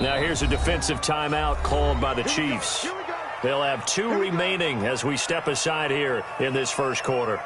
Now here's a defensive timeout called by the Chiefs. They'll have 2 remaining as we step aside here in this first quarter.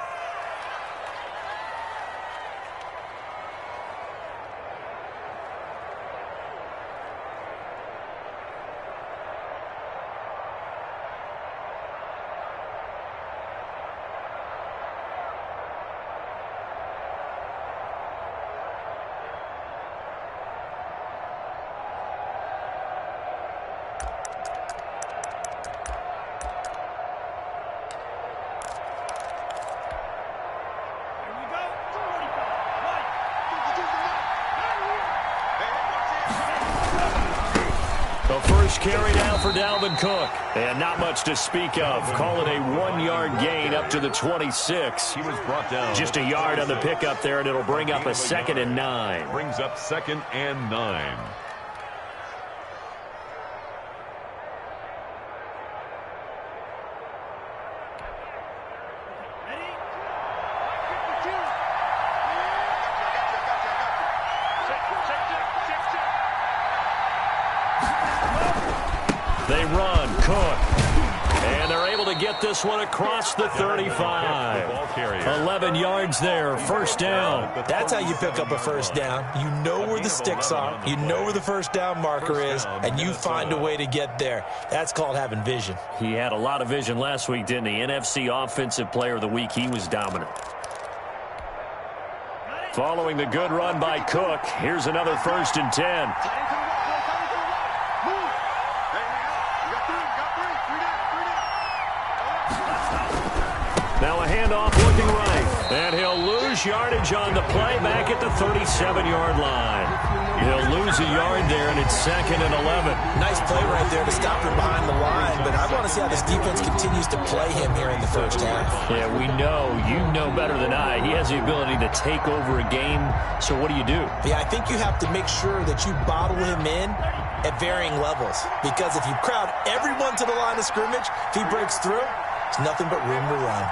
The first carry down for Dalvin Cook. And not much to speak of. Call it a 1-yard gain up to the 26. He was brought down. Just a yard on the pickup there, and it'll bring up a 2nd and 9. Brings up 2nd and 9. They run, Cook, and they're able to get this one across the 35. 11 yards there, first down. That's how you pick up a first down. You know where the sticks are, you know where the first down marker is, and you find a way to get there. That's called having vision. He had a lot of vision last week, didn't he? NFC Offensive Player of the Week, he was dominant. Following the good run by Cook, here's another 1st and 10. Now a handoff looking right, and he'll lose yardage on the play back at the 37-yard line. He'll lose a yard there, and it's 2nd and 11. Nice play right there to stop him behind the line, but I want to see how this defense continues to play him here in the first half. Yeah, we know, you know better than I, he has the ability to take over a game, so what do you do? Yeah, I think you have to make sure that you bottle him in at varying levels, because if you crowd everyone to the line of scrimmage, if he breaks through, it's nothing but room to run.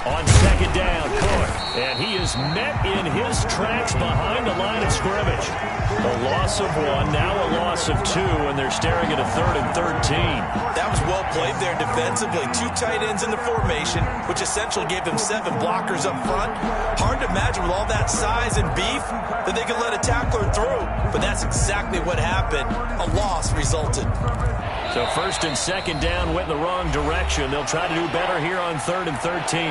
On 2nd down, Cook, and he is met in his tracks behind the line of scrimmage. A loss of 1, now a loss of 2, and they're staring at a 3rd and 13. That was well played there defensively. 2 tight ends in the formation, which essentially gave them 7 blockers up front. Hard to imagine with all that size and beef that they could let a tackler through, but that's exactly what happened. A loss resulted. So 1st and 2nd down went in the wrong direction. They'll try to do better here on 3rd and 13.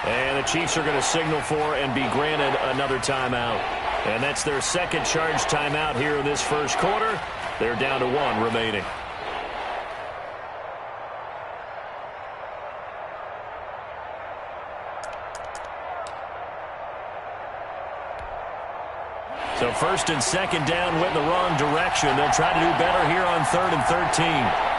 And the Chiefs are going to signal for and be granted another timeout. And that's their 2nd charge timeout here in this first quarter. They're down to 1 remaining. So 1st and 2nd down went in the wrong direction. They'll try to do better here on 3rd and 13.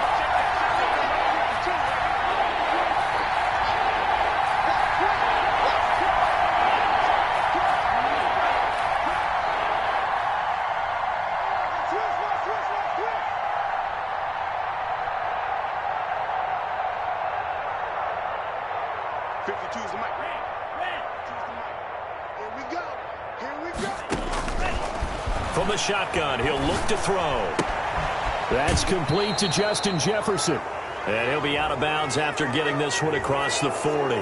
From the shotgun, he'll look to throw. That's complete to Justin Jefferson. And he'll be out of bounds after getting this one across the 40.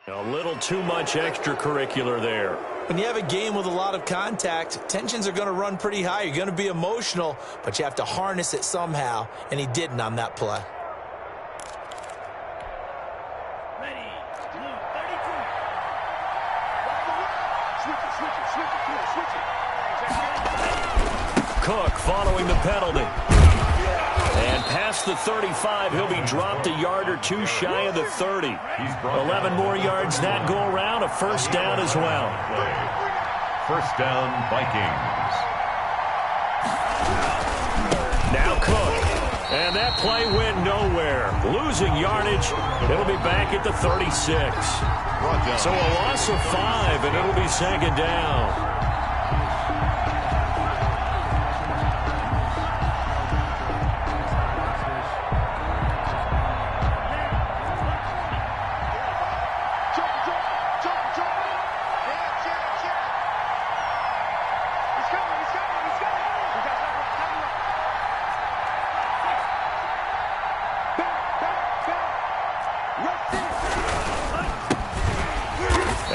A little too much extracurricular there. When you have a game with a lot of contact, tensions are going to run pretty high. You're going to be emotional, but you have to harness it somehow, and he didn't on that play. Cook following the penalty. And past the 35, he'll be dropped a yard or 2 shy of the 30. 11 more yards that go around, a 1st down as well. 1st down, Vikings. Now Cook. And that play went nowhere. Losing yardage. It'll be back at the 36. So a loss of 5, and it'll be 2nd down.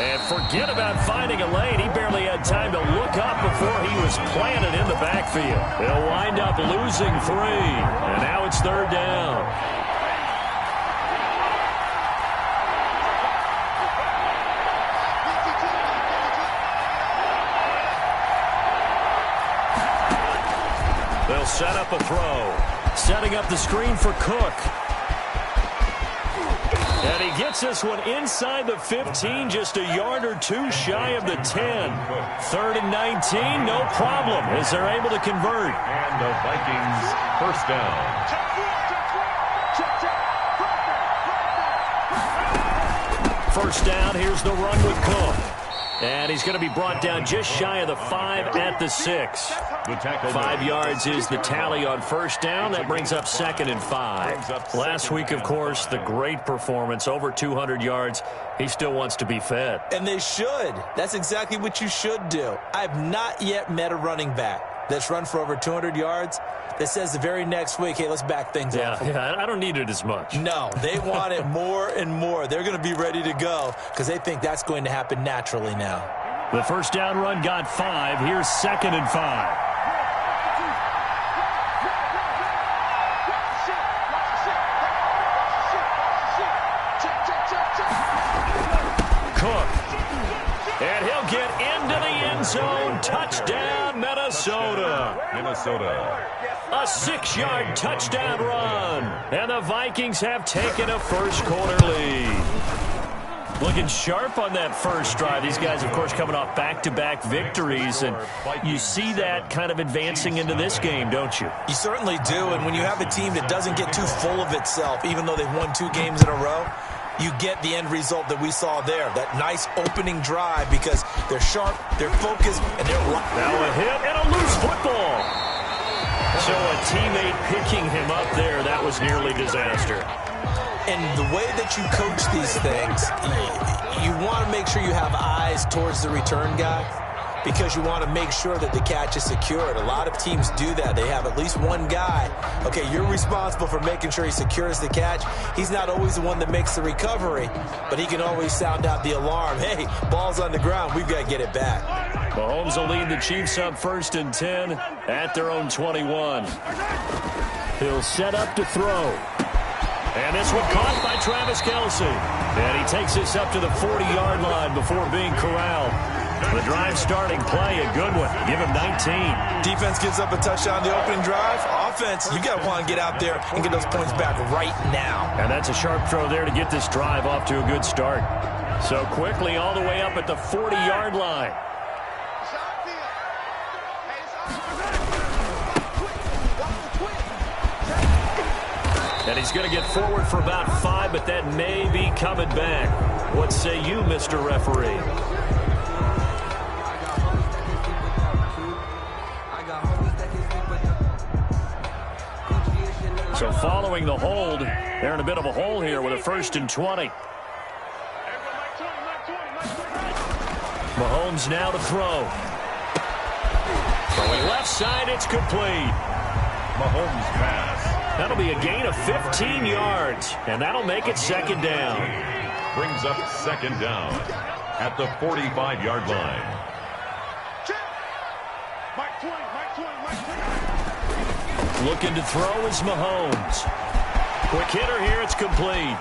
And forget about finding a lane. He barely had time to look up before he was planted in the backfield. They'll wind up losing 3. And now it's 3rd down. They'll set up a throw. Setting up the screen for Cook. And he gets this one inside the 15, just a yard or 2 shy of the 10. 3rd and 19, no problem, as they're able to convert. And the Vikings first down. First down, here's the run with Cook. And he's going to be brought down just shy of the 5 at the 6. 5 yards is the tally on first down. That brings up 2nd and 5. Last week, of course, the great performance, over 200 yards. He still wants to be fed. And they should. That's exactly what you should do. I've not yet met a running back that's run for over 200 yards that says the very next week, hey, let's back things up. Yeah, I don't need it as much. No, they want it more and more. They're going to be ready to go because they think that's going to happen naturally now. The first down run got 5. Here's 2nd and 5. Cook. And he'll get into the end zone. Touchdown, Minnesota. A 6-yard touchdown run. And the Vikings have taken a first-quarter lead. Looking sharp on that first drive. These guys, of course, coming off back-to-back victories. And you see that kind of advancing into this game, don't you? You certainly do. And when you have a team that doesn't get too full of itself, even though they've won 2 games in a row, you get the end result that we saw there. That nice opening drive because they're sharp, they're focused, and they're... Now a hit and a loose football. So a teammate picking him up there, that was nearly disaster. And the way that you coach these things, you want to make sure you have eyes towards the return guy because you want to make sure that the catch is secured. A lot of teams do that. They have at least one guy. Okay, you're responsible for making sure he secures the catch. He's not always the one that makes the recovery, but he can always sound out the alarm. Hey, ball's on the ground. We've got to get it back. Mahomes will lead the Chiefs up 1st and 10 at their own 21. He'll set up to throw. And this one caught by Travis Kelce. And he takes this up to the 40-yard line before being corralled. The drive starting play, a good one. Give him 19. Defense gives up a touchdown the opening drive. Offense, you got to want to get out there and get those points back right now. And that's a sharp throw there to get this drive off to a good start. So quickly all the way up at the 40-yard line. And he's going to get forward for about 5, but that may be coming back. What say you, Mr. Referee? So following the hold, they're in a bit of a hole here with a 1st and 20. Mahomes now to throw. Throwing left side, it's complete. Mahomes pass. That'll be a gain of 15 yards, and that'll make it 2nd down. Brings up 2nd down at the 45-yard line. Looking to throw is Mahomes. Quick hitter here, it's complete.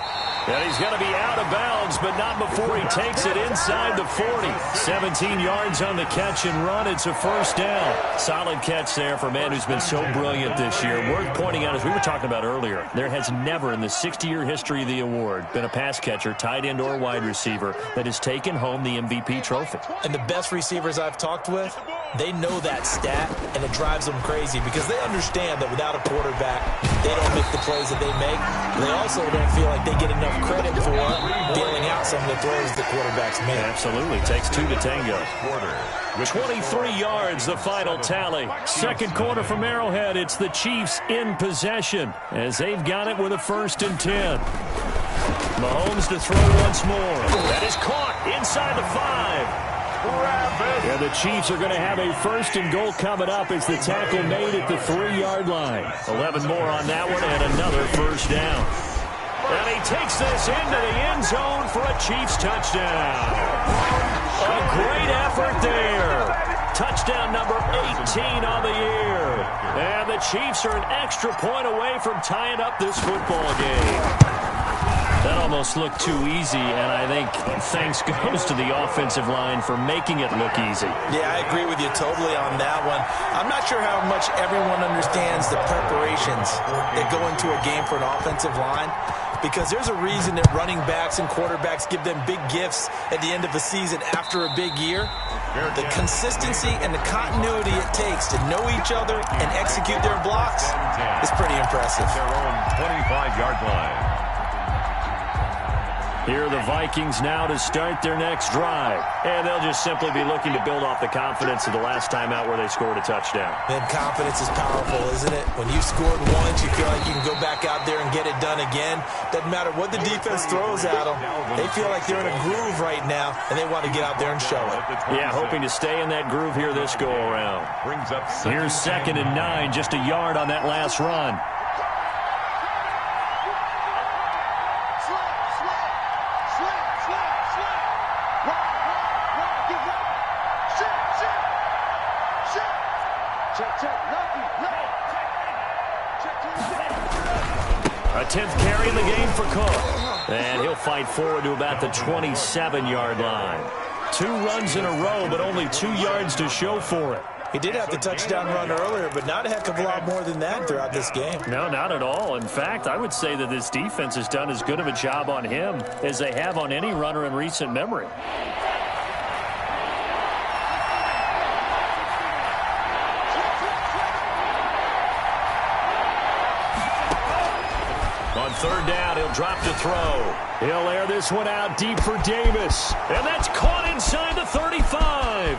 And he's going to be out of bounds, but not before he takes it inside the 40. 17 yards on the catch and run. It's a 1st down. Solid catch there for a man who's been so brilliant this year. Worth pointing out, as we were talking about earlier, there has never in the 60-year history of the award been a pass catcher, tight end, or wide receiver that has taken home the MVP trophy. And the best receivers I've talked with, they know that stat, and it drives them crazy because they understand that without a quarterback, they don't make the plays that they make. They also don't feel like they get enough credit for bailing out some of the throws the quarterbacks make. Absolutely. Takes 2 to tango. 23 yards, the final tally. 2nd quarter from Arrowhead. It's the Chiefs in possession as they've got it with a 1st and 10. Mahomes to throw once more. That is caught inside the 5. And the Chiefs are going to have a 1st and goal coming up as the tackle made at the 3-yard line. 11 more on that one and another 1st down. And he takes this into the end zone for a Chiefs touchdown. touchdown number 18 on the year. And the Chiefs are an extra point away from tying up this football game. That almost looked too easy, and I think thanks goes to the offensive line for making it look easy. Yeah, I agree with you totally on that one. I'm not sure how much everyone understands the preparations that go into a game for an offensive line, because there's a reason that running backs and quarterbacks give them big gifts at the end of the season after a big year. The consistency and the continuity it takes to know each other and execute their blocks is pretty impressive. Their own 25-yard line. Here are the Vikings now to start their next drive. And they'll just simply be looking to build off the confidence of the last time out where they scored a touchdown. And confidence is powerful, isn't it? When you scored once, you feel like you can go back out there and get it done again. Doesn't matter what the defense throws at them. They feel like they're in a groove right now, and they want to get out there and show it. Yeah, hoping to stay in that groove here this go-around. Here's 2nd and 9, just a yard on that last run. A 10th carry in the game for Cook. And he'll fight forward to about the 27-yard line. 2 runs in a row, but only 2 yards to show for it. He did have the touchdown run earlier, but not a heck of a lot more than that throughout this game. No, not at all. In fact, I would say that this defense has done as good of a job on him as they have on any runner in recent memory. On 3rd down, he'll drop to throw. He'll air this one out deep for Davis. And that's caught inside the 35.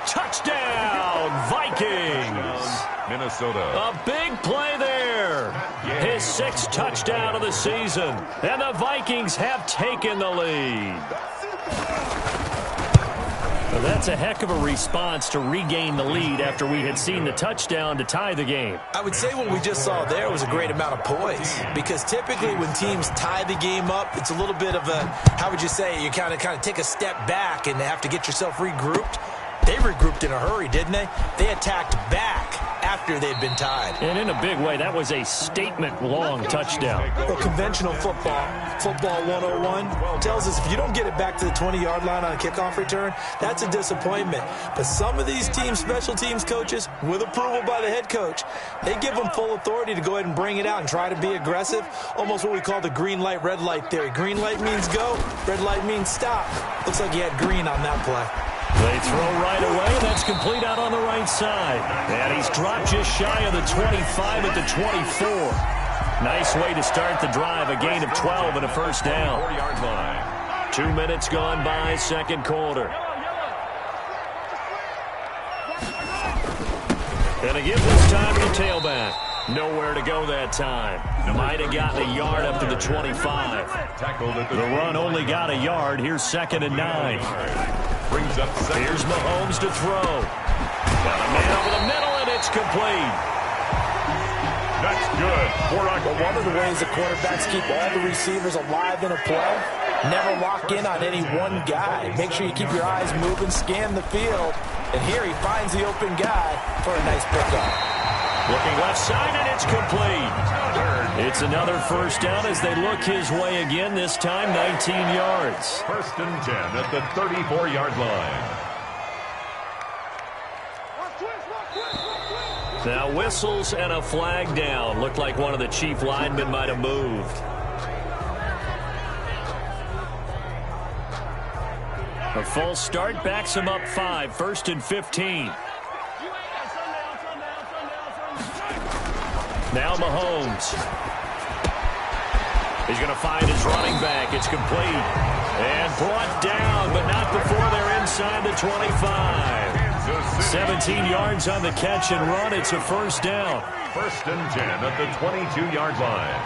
Touchdown, Vikings. Minnesota. A big play there. His 6th touchdown of the season. And the Vikings have taken the lead. Well, that's a heck of a response to regain the lead after we had seen the touchdown to tie the game. I would say what we just saw there was a great amount of poise, because typically when teams tie the game up, it's a little bit of a, how would you say, you kind of take a step back and have to get yourself regrouped. They regrouped in a hurry, didn't they? They attacked back after they'd been tied. And in a big way, that was a statement-long touchdown. Well, conventional football 101, tells us if you don't get it back to the 20-yard line on a kickoff return, that's a disappointment. But some of these teams, special teams coaches, with approval by the head coach, they give them full authority to go ahead and bring it out and try to be aggressive, almost what we call the green light, red light theory. Green light means go, red light means stop. Looks like you had green on that play. They throw right away. That's complete out on the right side. And he's dropped just shy of the 25 at the 24. Nice way to start the drive. A gain of 12 and a first down. 4-yard line. 2 minutes gone by, 2nd quarter. And again this time to the tailback. Nowhere to go that time. Might have gotten a yard up to the 25. The run only got a yard. Here's 2nd and 9. Brings up 2nd. Here's Mahomes to throw. Got a man over the middle, and it's complete. That's good. Well, one of the ways the quarterbacks keep all the receivers alive in a play, never lock in on any one guy. Make sure you keep your eyes moving, scan the field. And here he finds the open guy for a nice pickup. Looking left side, and it's complete. It's another first down as they look his way again, this time 19 yards. 1st and 10 at the 34-yard line. Now whistles and a flag down. Looked like one of the chief linemen might have moved. A false start backs him up 5, 1st and 15. Now Mahomes. He's going to find his running back. It's complete. And brought down, but not before they're inside the 25. 17 yards on the catch and run. It's a first down. 1st and 10 at the 22-yard line.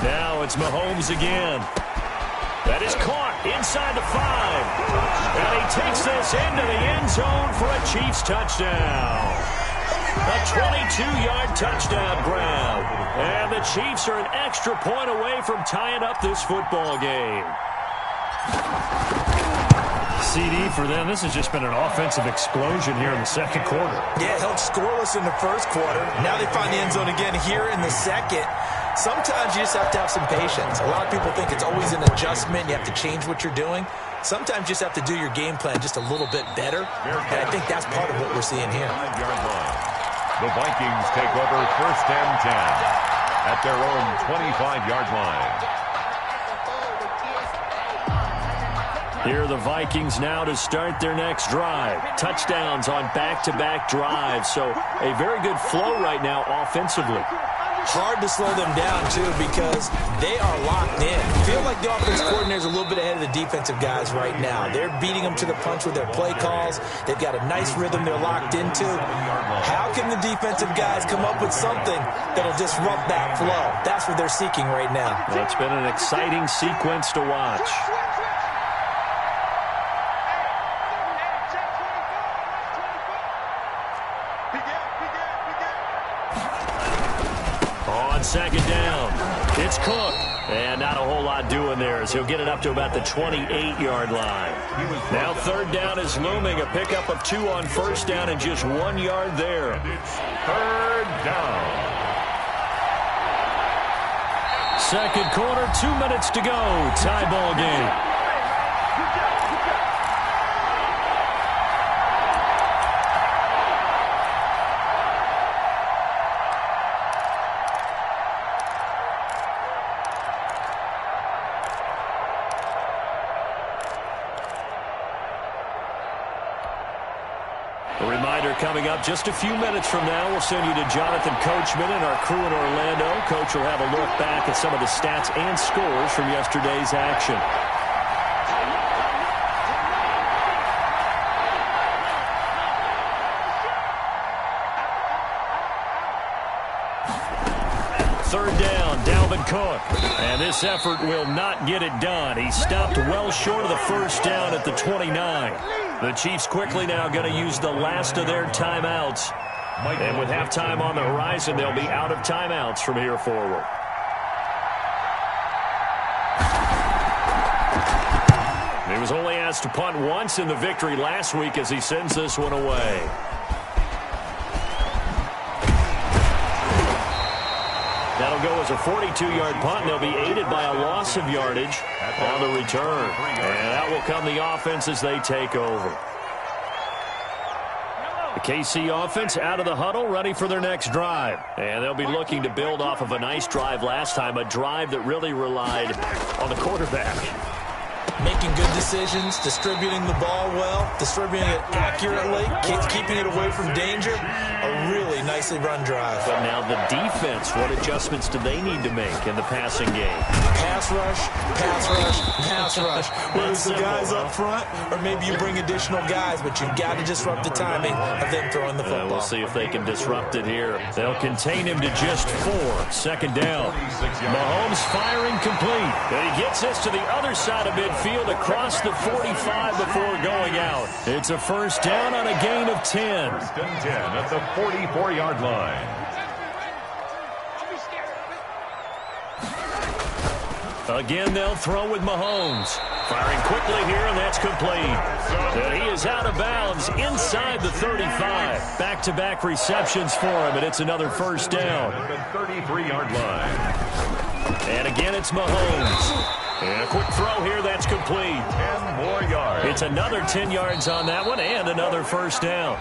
Now it's Mahomes again. That is caught inside the 5. And he takes this into the end zone for a Chiefs touchdown. A 22-yard touchdown grab. And the Chiefs are an extra point away from tying up this football game. CD for them. This has just been an offensive explosion here in the second quarter. Yeah, held scoreless in the first quarter. Now they find the end zone again here in the second. Sometimes you just have to have some patience. A lot of people think it's always an adjustment. You have to change what you're doing. Sometimes you just have to do your game plan just a little bit better. And I think that's part of what we're seeing here. The Vikings take over 1st and 10 at their own 25-yard line. Here are the Vikings now to start their next drive. Touchdowns on back-to-back drives. So a very good flow right now offensively. Hard to slow them down, too, because they are locked in. Feel like the offense coordinator is a little bit ahead of the defensive guys right now. They're beating them to the punch with their play calls. They've got a nice rhythm they're locked into. How can the defensive guys come up with something that'll disrupt that flow? That's what they're seeking right now. Well, it's been an exciting sequence to watch. Second down. It's Cook. And not a whole lot doing there as he'll get it up to about the 28-yard line. Now 3rd down is looming. A pickup of 2 on 1st down and just 1 yard there. It's 3rd down. Second quarter, 2 minutes to go. Tie ball game. A reminder coming up just a few minutes from now, we'll send you to Jonathan Coachman and our crew in Orlando. Coach will have a look back at some of the stats and scores from yesterday's action. Third down, Dalvin Cook. And this effort will not get it done. He stopped well short of the first down at the 29. The Chiefs quickly now going to use the last of their timeouts. And with halftime on the horizon, they'll be out of timeouts from here forward. He was only asked to punt once in the victory last week as he sends this one away. That'll go as a 42-yard punt, and they'll be aided by a loss of yardage on the return. And out will come the offense as they take over. The KC offense out of the huddle, ready for their next drive. And they'll be looking to build off of a nice drive last time, a drive that really relied on the quarterback. Making good decisions, distributing the ball well, distributing it accurately, keeping it away from danger. A really nicely run drive. But now the defense, what adjustments do they need to make in the passing game? Pass rush, pass rush, pass rush. Whether it's the guys up front or maybe you bring additional guys, but you've got to disrupt the timing of them throwing the football. We'll see if they can disrupt it here. They'll contain him to just 4. 2nd down. Mahomes firing complete. And he gets this to the other side of midfield across the 45 before going out. It's a 1st down on a gain of 10. 1st and 10 at the 44-yard line. Again, they'll throw with Mahomes. Firing quickly here, and that's complete. And he is out of bounds inside the 35. Back-to-back receptions for him, and it's another 1st down. At the 33-yard line. And again, it's Mahomes. And a quick throw here, that's complete. 10 more yards. It's another 10 yards on that one, and another 1st down.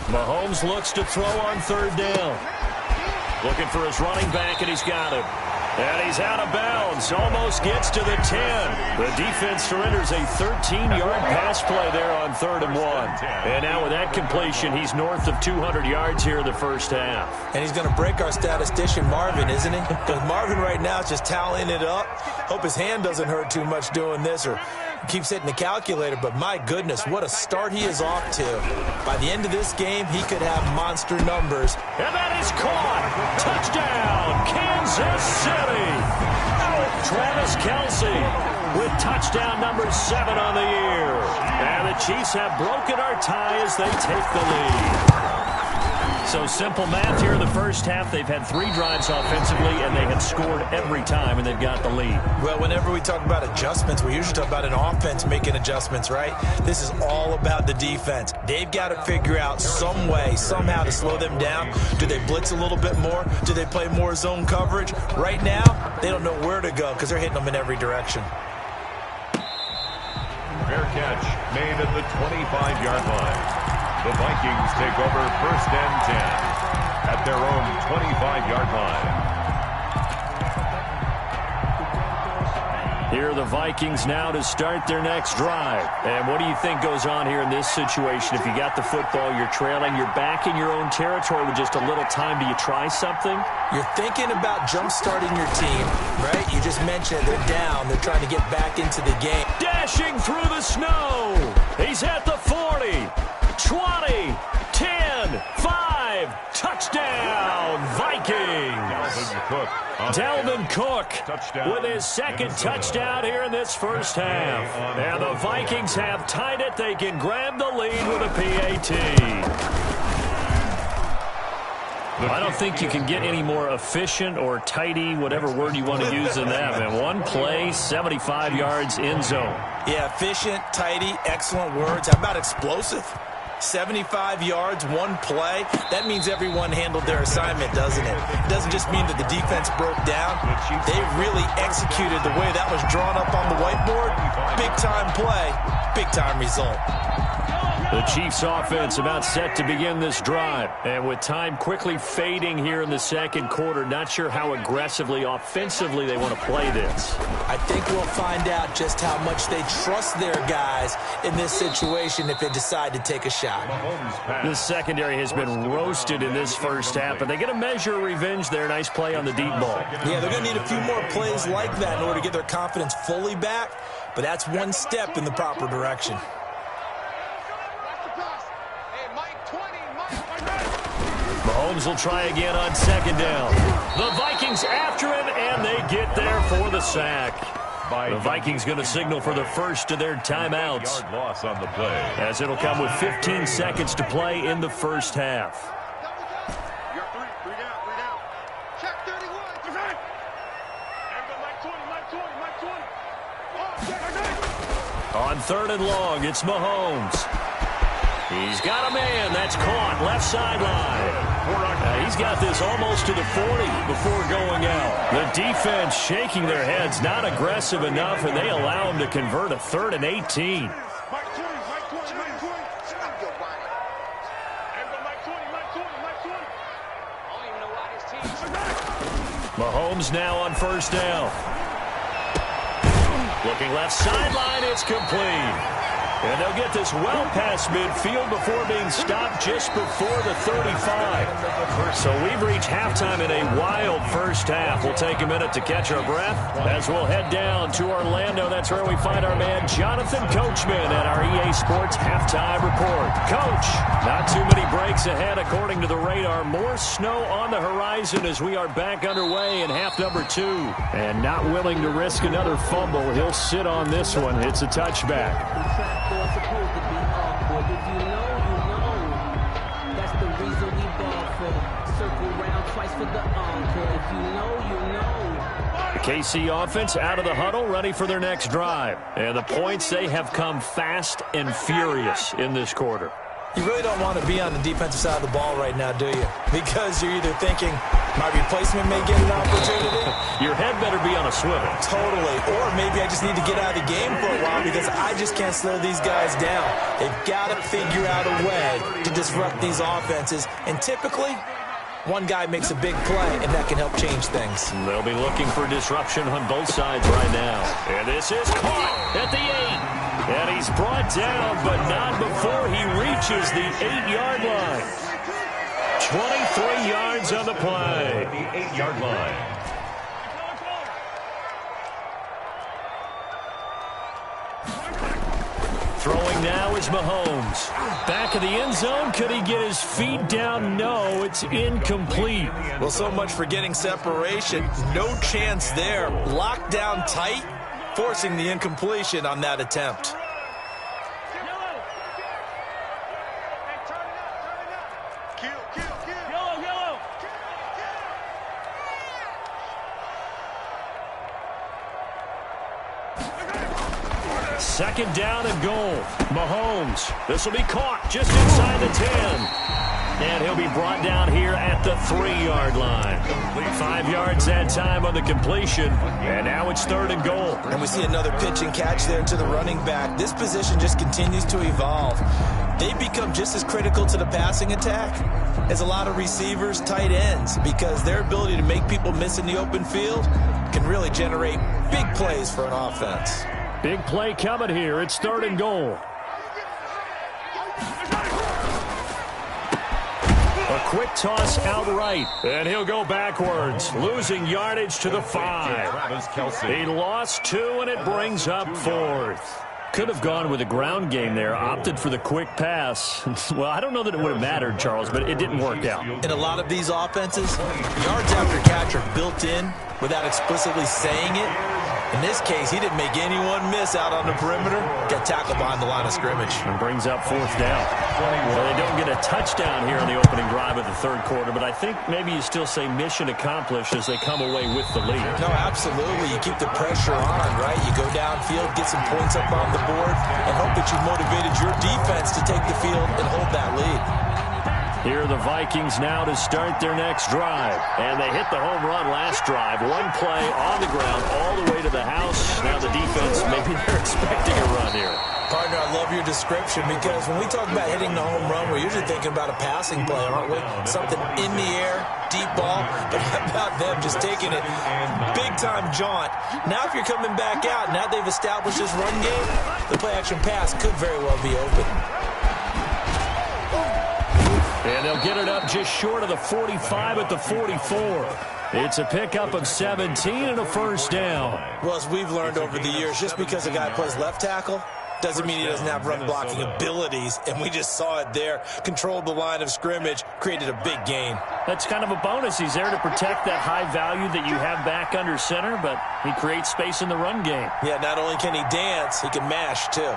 Mahomes looks to throw on 3rd down. Looking for his running back, and he's got him. And he's out of bounds. Almost gets to the 10. The defense surrenders a 13-yard pass play there on 3rd and 1. And now with that completion, he's north of 200 yards here in the first half. And he's going to break our statistician, Marvin, isn't he? Because Marvin right now is just tallying it up. Hope his hand doesn't hurt too much doing this, or Keeps hitting the calculator, but my goodness, what a start he is off to. By the end of this game, he could have monster numbers. And that is caught. Touchdown, Kansas City. Travis Kelce with touchdown number 7 on the year. And the Chiefs have broken our tie as they take the lead. So simple math here in the first half. They've had 3 drives offensively, and they have scored every time, and they've got the lead. Well, whenever we talk about adjustments, we usually talk about an offense making adjustments, right? This is all about the defense. They've got to figure out some way, somehow to slow them down. Do they blitz a little bit more? Do they play more zone coverage? Right now, they don't know where to go because they're hitting them in every direction. Fair catch made at the 25-yard line. The Vikings take over 1st and 10 at their own 25-yard line. Here are the Vikings now to start their next drive. And what do you think goes on here in this situation? If you got the football, you're trailing, you're back in your own territory with just a little time. Do you try something? You're thinking about jump-starting your team, right? You just mentioned they're down. They're trying to get back into the game. Dashing through the snow. He's at the 40. 20, 10, 5, touchdown, Vikings. Dalvin Cook with his second touchdown here in this first half. And the Vikings have tied it. They can grab the lead with a PAT. I don't think you can get any more efficient or tidy, whatever word you want to use in that. Man, one play, 75 yards in zone. Yeah, efficient, tidy, excellent words. How about explosive? 75 yards, one play. That means everyone handled their assignment, doesn't it? It doesn't just mean that the defense broke down. They really executed the way that was drawn up on the whiteboard. Big-time play, big-time result. The Chiefs offense about set to begin this drive. And with time quickly fading here in the second quarter, not sure how aggressively, offensively they want to play this. I think we'll find out just how much they trust their guys in this situation if they decide to take a shot. The secondary has been roasted in this first half, but they get a measure of revenge there. Nice play on the deep ball. Yeah, they're going to need a few more plays like that in order to get their confidence fully back, but that's one step in the proper direction. Mahomes will try again on second down. The Vikings after him, and they get there for the sack. The Vikings going to signal for the first of their timeouts, Loss on the play. as it'll come with 15 seconds to play in the first half. On 3rd and long, it's Mahomes. He's got a man. That's caught. Left sideline. He's got this almost to the 40 before going out. The defense shaking their heads, not aggressive enough, and they allow him to convert a 3rd and 18. Mahomes now on 1st down. Looking left sideline, it's complete. And they'll get this well past midfield before being stopped just before the 35. So we've reached halftime in a wild first half. We'll take a minute to catch our breath as we'll head down to Orlando. That's where we find our man Jonathan Coachman at our EA Sports Halftime Report. Coach, not too many breaks ahead according to the radar. More snow on the horizon as we are back underway in half number 2. And not willing to risk another fumble, he'll sit on this one. It's a touchback. Supposed to be awkward. If you know, you know. That's the reason we ball for. Circle round twice for the encore. If you know, you know. The KC offense out of the huddle, ready for their next drive. And the points, they have come fast and furious in this quarter. You really don't want to be on the defensive side of the ball right now, do you? Because you're either thinking, my replacement may get an opportunity. Your head better be on a swivel. Totally. Or maybe I just need to get out of the game for a while because I just can't slow these guys down. They've got to figure out a way to disrupt these offenses. And typically, one guy makes a big play, and that can help change things. They'll be looking for disruption on both sides right now. And this is caught at the 8. And he's brought down, but not before he reaches the 8-yard line. 23 yards on the play. The 8-yard line. Throwing now is Mahomes. Back of the end zone. Could he get his feet down? No, it's incomplete. Well, so much for getting separation. No chance there. Locked down tight, forcing the incompletion on that attempt. Second down and goal. Mahomes. This will be caught just inside the 10. And he'll be brought down here at the 3-yard line. 5 yards that time on the completion. And now it's third and goal. And we see another pitch and catch there to the running back. This position just continues to evolve. They become just as critical to the passing attack as a lot of receivers, tight ends, because their ability to make people miss in the open field can really generate big plays for an offense. Big play coming here. It's third and goal. A quick toss outright, and he'll go backwards, losing yardage to the 5. He lost 2, and it brings up 4th. Could have gone with a ground game there, opted for the quick pass. Well, I don't know that it would have mattered, Charles, but it didn't work out. In a lot of these offenses, yards after catch are built in without explicitly saying it. In this case, he didn't make anyone miss out on the perimeter. Got tackled behind the line of scrimmage. And brings up 4th down. Well, they don't get a touchdown here in the opening drive of the third quarter, but I think maybe you still say mission accomplished as they come away with the lead. No, absolutely. You keep the pressure on, right? You go downfield, get some points up on the board, and hope that you've motivated your defense to take the field and hold that lead. Here are the Vikings now to start their next drive. And they hit the home run last drive. One play on the ground all the way to the house. Now the defense, maybe they're expecting a run here. Partner, I love your description because when we talk about hitting the home run, we're usually thinking about a passing play, aren't we? Something in the air, deep ball. But how about them just taking it big-time jaunt? Now if you're coming back out, now they've established this run game, the play-action pass could very well be open. And they'll get it up just short of the 45 at the 44. It's a pickup of 17 and a first down. Well, as we've learned over the years, just because a guy plays left tackle doesn't mean he doesn't have run-blocking abilities. And we just saw it there. Controlled the line of scrimmage, created a big gain. That's kind of a bonus. He's there to protect that high value that you have back under center, but he creates space in the run game. Yeah, not only can he dance, he can mash, too.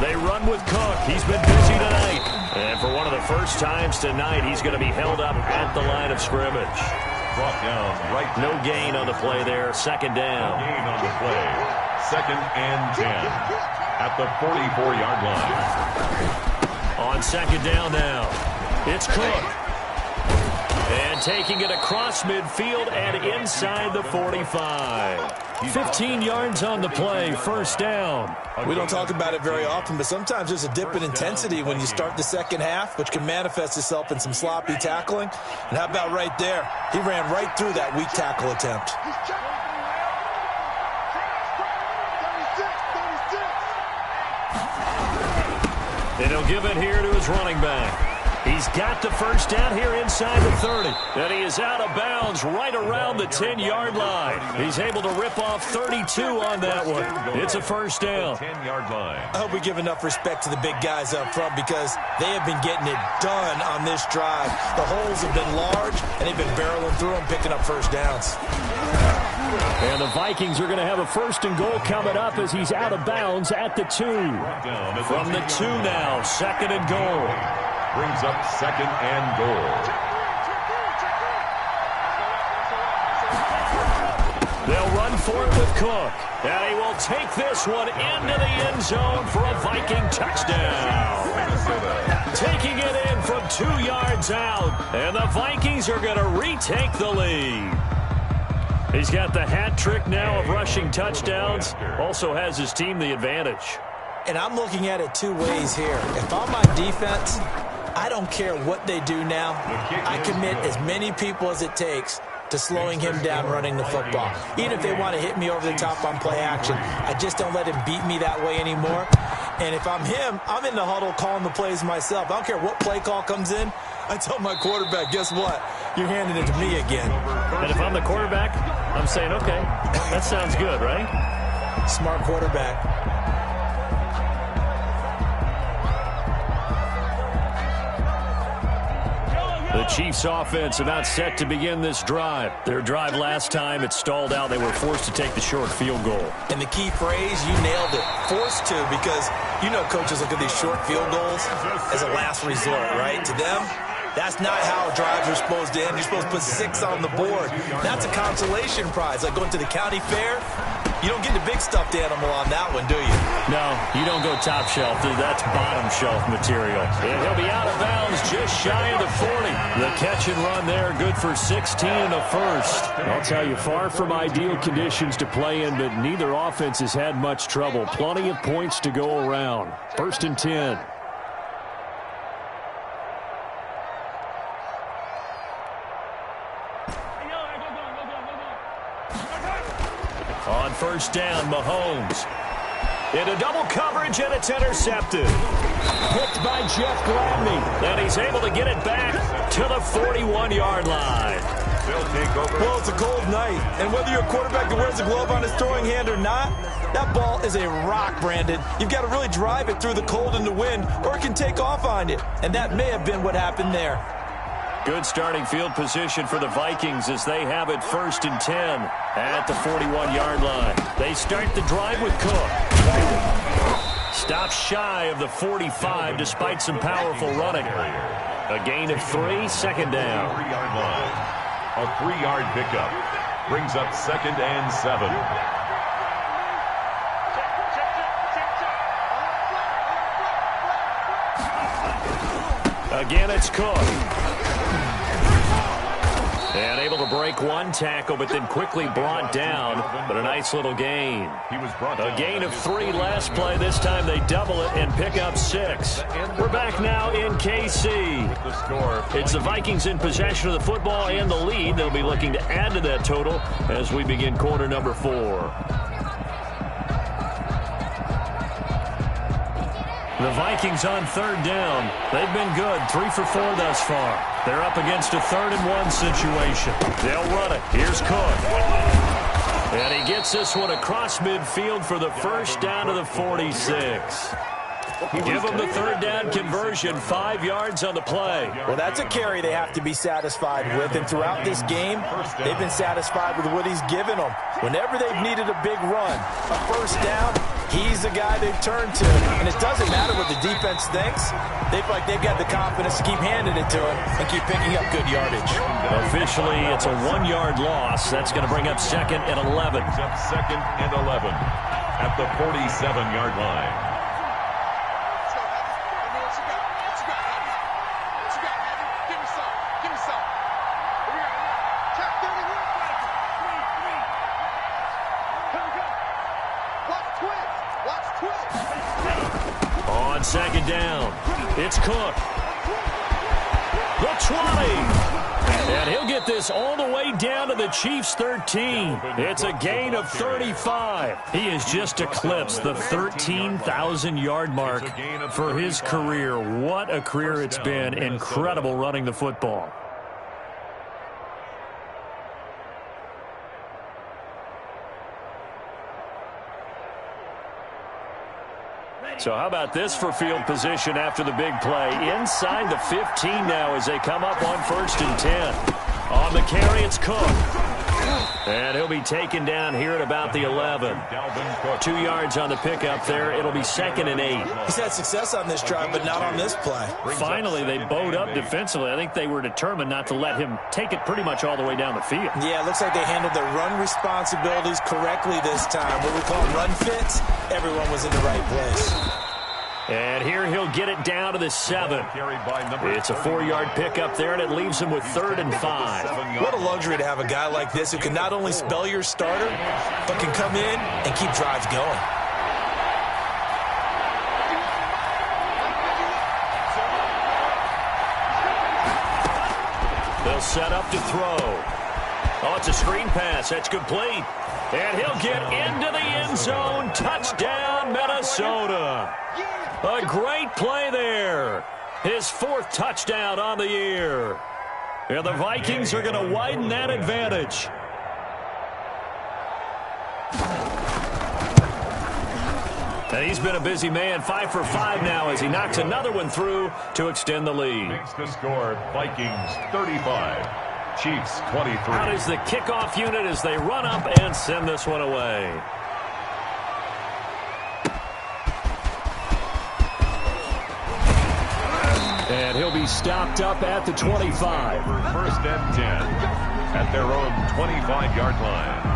They run with Cook. He's been busy tonight. And for one of the first times tonight, he's going to be held up at the line of scrimmage. Brought down right. No gain on the play there. Second down. No gain on the play. 2nd and 10 at the 44-yard line. On second down now, it's Cook. And taking it across midfield and inside the 45. 15 yards on the play, first down. We don't talk about it very often, but sometimes there's a dip in intensity when you start the second half, which can manifest itself in some sloppy tackling. And how about right there? He ran right through that weak tackle attempt. And he'll give it here to his running back. He's got the first down here inside the 30. And he is out of bounds right around the 10-yard line. He's able to rip off 32 on that one. It's a first down. 10-yard line. I hope we give enough respect to the big guys up front because they have been getting it done on this drive. The holes have been large, and they've been barreling through them, picking up first downs. And the Vikings are going to have a first and goal coming up as he's out of bounds at the 2. From the 2 now, second and goal. Brings up 2nd and goal. They'll run for it with Cook. And he will take this one into the end zone for a Viking touchdown. Taking it in from 2 yards out. And the Vikings are going to retake the lead. He's got the hat trick now of rushing touchdowns. Also has his team the advantage. And I'm looking at it 2 ways here. If I'm on defense, I don't care what they do now. I commit as many people as it takes to slowing him down running the football. Even if they want to hit me over the top on play action, I just don't let him beat me that way anymore. And if I'm him, I'm in the huddle calling the plays myself. I don't care what play call comes in. I tell my quarterback, guess what? You're handing it to me again. And if I'm the quarterback, I'm saying, okay, that sounds good, right? Smart quarterback. The Chiefs offense about set to begin this drive. Their drive last time, it stalled out. They were forced to take the short field goal. And the key phrase, you nailed it. Forced to, because you know coaches look at these short field goals as a last resort, right? To them, that's not how drives are supposed to end. You're supposed to put 6 on the board. That's a consolation prize, like going to the county fair. You don't get the big stuffed animal on that one, do you? No, you don't go top shelf. That's bottom shelf material. And he'll be out of bounds just shy of the 40. The catch and run there, good for 16 in the first. I'll tell you, far from ideal conditions to play in, but neither offense has had much trouble. Plenty of points to go around. 1st and 10. On 1st down, Mahomes. Into double coverage, and it's intercepted. Picked by Jeff Gladney. And he's able to get it back to the 41-yard line. They'll take over. Well, it's a cold night, and whether you're a quarterback that wears a glove on his throwing hand or not, that ball is a rock, Brandon. You've got to really drive it through the cold and the wind, or it can take off on you. And that may have been what happened there. Good starting field position for the Vikings as they have it 1st and 10 at the 41-yard line. They start the drive with Cook. Stops shy of the 45 despite some powerful running. A gain of 3, 2nd down. 3-yard line. A 3-yard pickup brings up 2nd and 7. Again, it's Cook. And able to break one tackle, but then quickly brought down. But a nice little gain. A gain of 3 last play. This time they double it and pick up 6. We're back now in KC. It's the Vikings in possession of the football and the lead. They'll be looking to add to that total as we begin quarter number 4. The Vikings on 3rd down. They've been good, 3 for 4 thus far. They're up against a 3rd and 1 situation. They'll run it. Here's Cook. And he gets this one across midfield for the 1st down to the 46. Give them the 3rd down conversion, 5 yards on the play. Well, that's a carry they have to be satisfied with, and throughout this game, they've been satisfied with what he's given them. Whenever they've needed a big run, a 1st down, he's the guy they've turned to. And it doesn't matter what the defense thinks. They feel like they've got the confidence to keep handing it to him and keep picking up good yardage. Officially, it's a 1-yard loss. That's going to bring up 2nd and 11. Brings up 2nd and 11 at the 47-yard line. On 2nd down, it's Cook. The 20. And he'll get this all the way down to the Chiefs' 13. It's a gain of 35. He has just eclipsed the 13,000-yard mark for his career. What a career it's been. Incredible running the football. So how about this for field position after the big play? Inside the 15 now as they come up on 1st and 10. On the carry, it's Cook. And he'll be taken down here at about the 11. 2 yards on the pickup there. It'll be 2nd and 8. He's had success on this drive, but not on this play. Finally, they bowed up defensively. I think they were determined not to let him take it pretty much all the way down the field. Yeah, it looks like they handled their run responsibilities correctly this time. What we call run fits, everyone was in the right place. And here he'll get it down to the 7. It's a 4-yard pickup there, and it leaves him with 3rd and 5. What a luxury to have a guy like this who can not only spell your starter, but can come in and keep drives going. They'll set up to throw. Oh, it's a screen pass. That's complete. And he'll get into the end zone. Touchdown, Minnesota. A great play there. His 4th touchdown on the year. And the Vikings are going to widen that advantage. And he's been a busy man, 5 for 5 now as he knocks another one through to extend the lead. Makes the score Vikings 35, Chiefs 23. Out is the kickoff unit as they run up and send this one away. And he'll be stopped up at the 25. First and 10 at their own 25-yard line.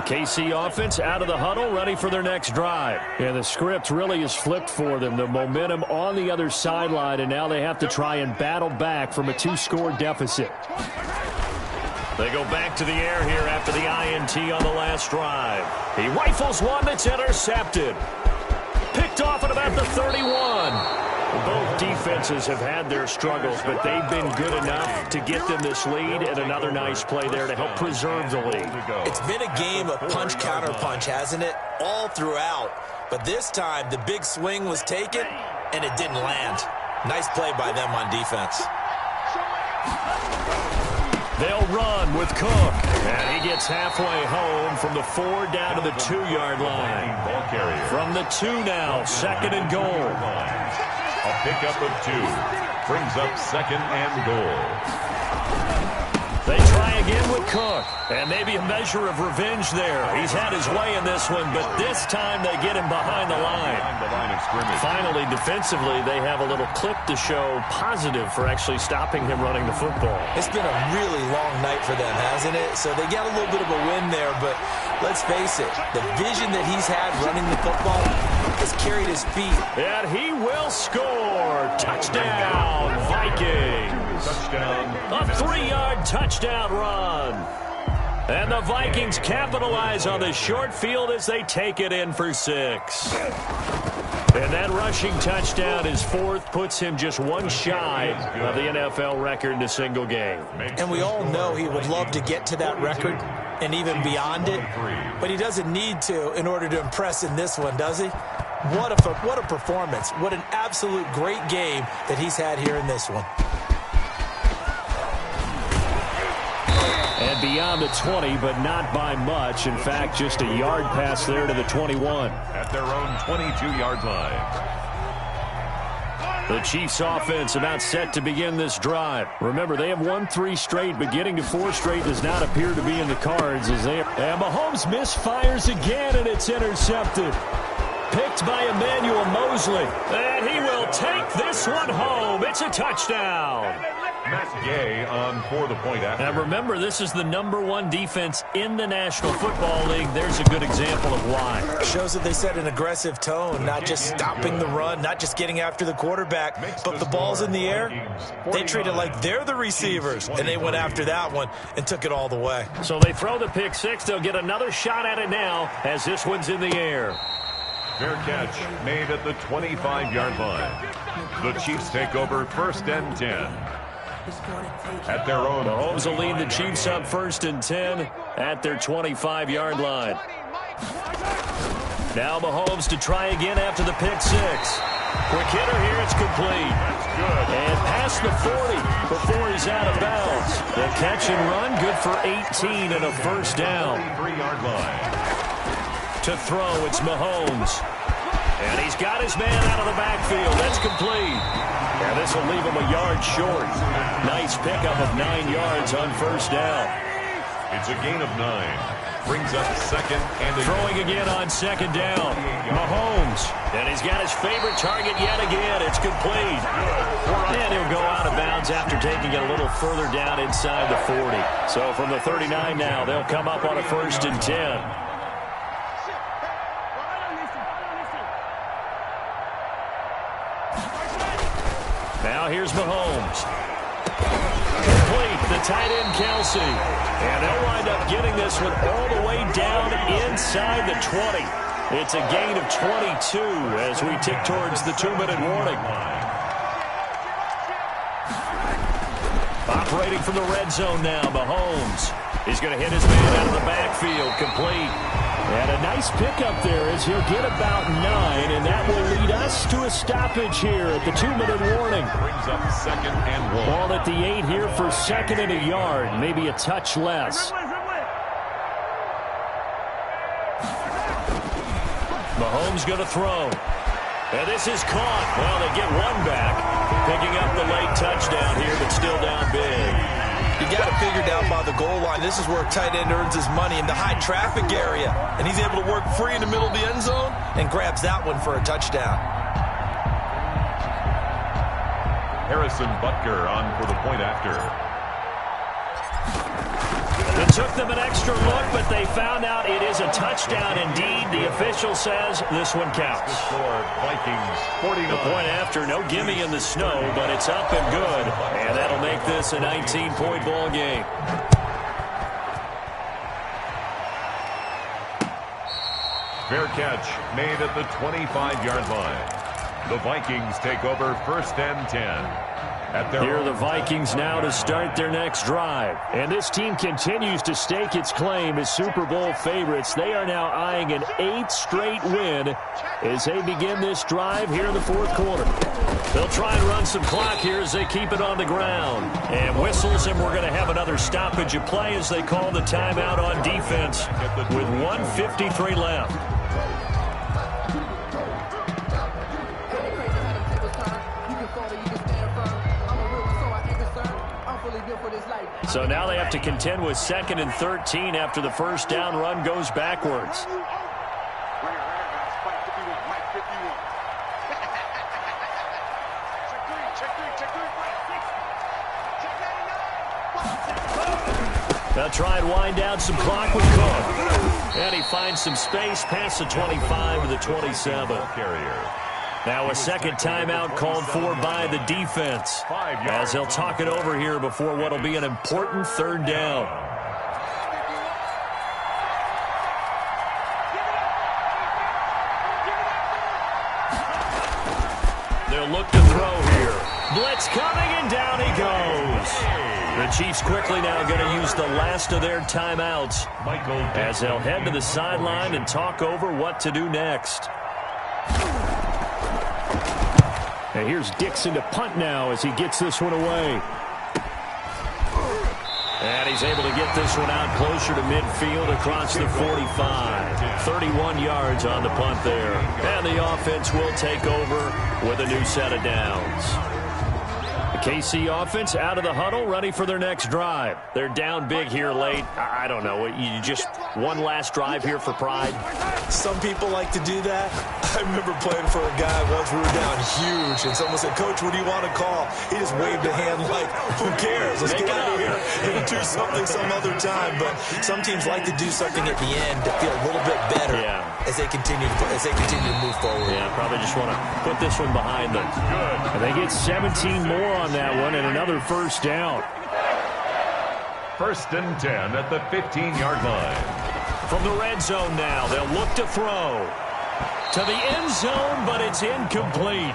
KC offense out of the huddle, ready for their next drive. And the script really is flipped for them. The momentum on the other sideline, and now they have to try and battle back from a 2-score deficit. They go back to the air here after the INT on the last drive. He rifles one that's intercepted. Picked off at about the 31. Both defenses have had their struggles, but they've been good enough to get them this lead, and another nice play there to help preserve the lead. It's been a game of punch-counter-punch, hasn't it? All throughout. But this time, the big swing was taken, and it didn't land. Nice play by them on defense. They'll run with Cook. And he gets halfway home from the 4 down to the 2-yard line. From the 2 now, 2nd and goal. A pickup of 2 brings up 2nd and goal. They try again with Cook. And maybe a measure of revenge there. He's had his way in this one, but this time they get him behind the line. Finally, defensively, they have a little clip to show positive for actually stopping him running the football. It's been a really long night for them, hasn't it? So they got a little bit of a win there, but let's face it, the vision that he's had running the football has carried his feet. And he will score. Touchdown, Vikings. Touchdown. A 3-yard touchdown run. And the Vikings capitalize on the short field as they take it in for 6. And that rushing touchdown, his 4th, puts him just one shy of the NFL record in a single game. And we all know he would love to get to that record and even beyond it, but he doesn't need to in order to impress in this one, does he? What a performance. What an absolute great game that he's had here in this one. And beyond the 20, but not by much. In fact, just a yard pass there to the 21. At their own 22-yard line. The Chiefs offense about set to begin this drive. Remember, they have won 3 straight, but getting to 4 straight does not appear to be in the cards. And Mahomes misfires again, and it's intercepted. Picked by Emmanuel Mosley. And he will take this one home. It's a touchdown. Matt Gay on for the point after. Now remember, this is the #1 defense in the National Football League. There's a good example of why. Shows that they set an aggressive tone, not just stopping the run, not just getting after the quarterback, but the ball's in the air. They treat it like they're the receivers, and they went after that one and took it all the way. So they throw the pick 6. They'll get another shot at it now as this one's in the air. Fair catch made at the 25-yard line. The Chiefs take over 1st and 10. At their own. Mahomes will lead the Chiefs up 1st and 10 at their 25-yard line. Now Mahomes to try again after the pick 6. Quick hitter here, it's complete. That's good. And past the 40 before he's out of bounds. The catch and run, good for 18 and a 1st down. 3-yard line. To throw, it's Mahomes. And he's got his man out of the backfield. That's complete. And this will leave him a yard short. Nice pickup of 9 yards on 1st down. It's a gain of 9. Brings up 2nd and throwing again on 2nd down. Mahomes. And he's got his favorite target yet again. It's complete. And he'll go out of bounds after taking it a little further down inside the 40. So from the 39 now, they'll come up on a 1st and 10. Now here's Mahomes. Complete, the tight end Kelsey. And they'll wind up getting this one all the way down inside the 20. It's a gain of 22 as we tick towards the 2-minute warning. Operating from the red zone now, Mahomes. He's going to hit his man out of the backfield, complete. And a nice pickup there as he'll get about 9, and that will lead us to a stoppage here at the 2-minute warning. Brings up 2nd and 1. Ball at the 8 here for 2nd and a yard, maybe a touch less. Mahomes going to throw. And this is caught. Well, they get one back. Picking up the late touchdown here, but still down big. You got to figure down by the goal line. This is where a tight end earns his money in the high traffic area. And he's able to work free in the middle of the end zone and grabs that one for a touchdown. Harrison Butker on for the point after. It took them an extra look, but they found out it is a touchdown indeed. The official says this one counts. Score, Vikings 49. The point after, no gimme in the snow, but it's up and good. And that'll make this a 19-point ball game. Fair catch made at the 25-yard line. The Vikings take over 1st and 10. Here are the Vikings now to start their next drive. And this team continues to stake its claim as Super Bowl favorites. They are now eyeing an 8th straight win as they begin this drive here in the 4th quarter. They'll try and run some clock here as they keep it on the ground. And whistles, and we're going to have another stoppage of play as they call the timeout on defense with 1:53 left. So now they have to contend with 2nd and 13 after the first down run goes backwards. They'll try and wind down some clock with Cook. And he finds some space past the 25 to the 27. Now a second timeout called for by the defense as they'll talk it over here before what will be an important 3rd down. They'll look to throw here. Blitz coming, and down he goes. The Chiefs quickly now going to use the last of their timeouts as they'll head to the sideline and talk over what to do next. And here's Dixon to punt now as he gets this one away. And he's able to get this one out closer to midfield across the 45. 31 yards on the punt there. And the offense will take over with a new set of downs. The KC offense out of the huddle, ready for their next drive. They're down big here late. I don't know. You just one last drive here for pride? Some people like to do that. I remember playing for a guy once. We were down huge, and someone said, "Coach, what do you want to call?" He just waved a hand like, "Who cares? Let's get out of here and do something some other time." But some teams like to do something at the end to feel a little bit better as they continue to move forward. Yeah, probably just want to put this one behind them. And they get 17 more on that one and another first down. 1st and 10 at the 15-yard line. From the red zone now, they'll look to throw. To the end zone, but it's incomplete.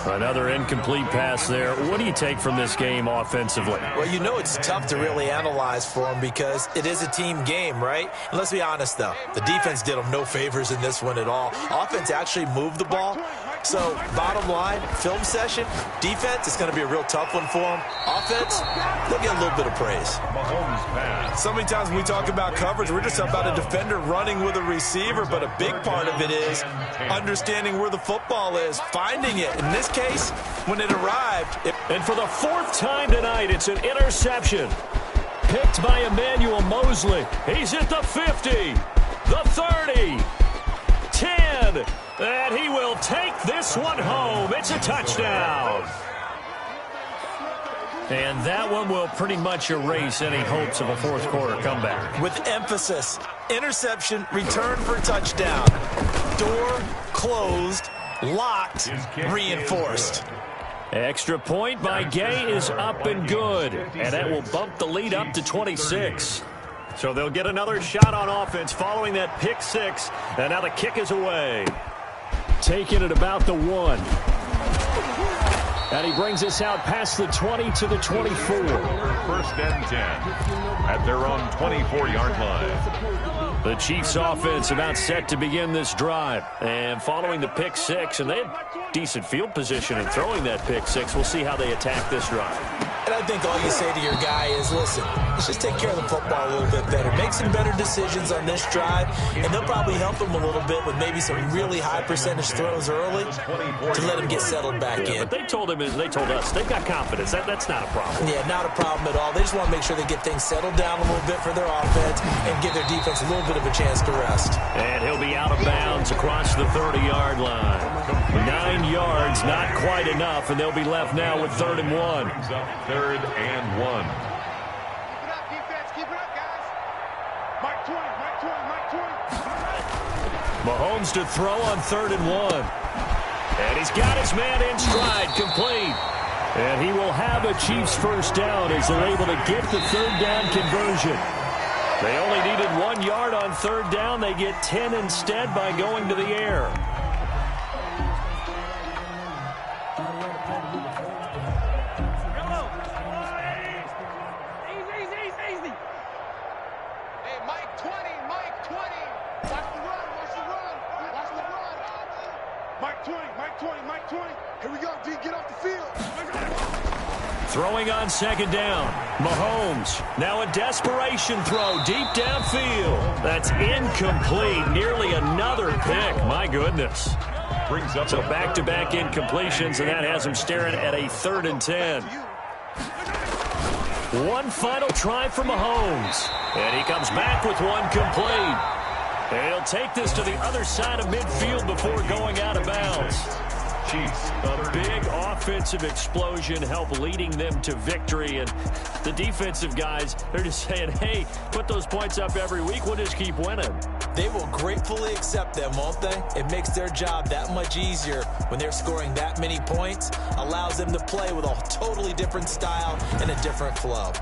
Another incomplete pass there. What do you take from this game offensively? Well, you know it's tough to really analyze for them because it is a team game, right? And let's be honest, though. The defense did them no favors in this one at all. Offense actually moved the ball. So, bottom line, film session, defense, it's going to be a real tough one for them. Offense, they'll get a little bit of praise. Mahomes pass. So many times when we talk about coverage, we're just about a defender running with a receiver, but a big part of it is understanding where the football is, finding it. In this case, when it arrived. And for the 4th time tonight, it's an interception. Picked by Emmanuel Mosley. He's at the 50, the 30, 10, and he will take this one home. It's a touchdown. And that one will pretty much erase any hopes of a 4th quarter comeback. With emphasis, interception, return for touchdown. Door closed, locked, reinforced. Extra point by Gay is up and good. And that will bump the lead up to 26. So they'll get another shot on offense following that pick 6. And now the kick is away. Taken at about the 1. And he brings us out past the 20 to the 24. First and 10 at their own 24-yard line. The Chiefs offense about set to begin this drive. And following the pick six, and they had decent field position in throwing that pick six. We'll see how they attack this drive. And I think all you say to your guy is, listen, let's just take care of the football a little bit better. Make some better decisions on this drive, and they'll probably help him a little bit with maybe some really high percentage throws early to let him get settled back in. But they told us, they've got confidence. That's not a problem. Yeah, not a problem at all. They just want to make sure they get things settled down a little bit for their offense and give their defense a little bit of a chance to rest. And he'll be out of bounds across the 30-yard line. 9 yards, not quite enough, and they'll be left now with 3rd and 1. Third and 1. Keep it up, defense. Keep it up, guys. Mike 20, Mike 20, Mike 20. Mahomes to throw on 3rd and 1. And he's got his man in stride, complete. And he will have a Chiefs first down as they're able to get the 3rd down conversion. They only needed 1 yard on 3rd down. They get 10 instead by going to the air. Throwing on 2nd down. Mahomes. Now a desperation throw deep downfield. That's incomplete. Nearly another pick. My goodness. Brings up so back-to-back incompletions, and that has him staring at a 3rd and 10. One final try for Mahomes. And he comes back with one complete. And he'll take this to the other side of midfield before going out of bounds. Chiefs. A big offensive explosion helped leading them to victory. And the defensive guys, they're just saying, hey, put those points up every week. We'll just keep winning. They will gratefully accept them, won't they? It makes their job that much easier when they're scoring that many points. Allows them to play with a totally different style and a different flow.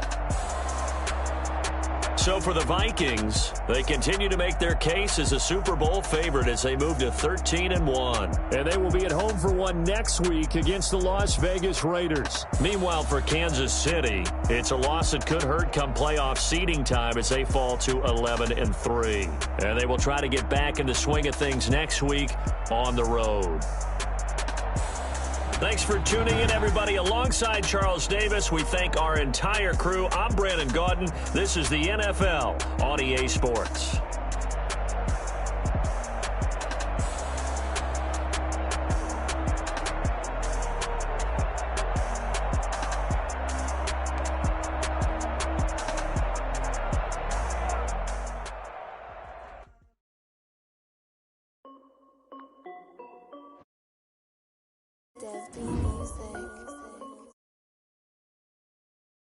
So for the Vikings, they continue to make their case as a Super Bowl favorite as they move to 13-1. And they will be at home for one next week against the Las Vegas Raiders. Meanwhile, for Kansas City, it's a loss that could hurt come playoff seeding time as they fall to 11-3. And they will try to get back in the swing of things next week on the road. Thanks for tuning in, everybody. Alongside Charles Davis, we thank our entire crew. I'm Brandon Gaudin. This is the NFL on EA Sports. Music.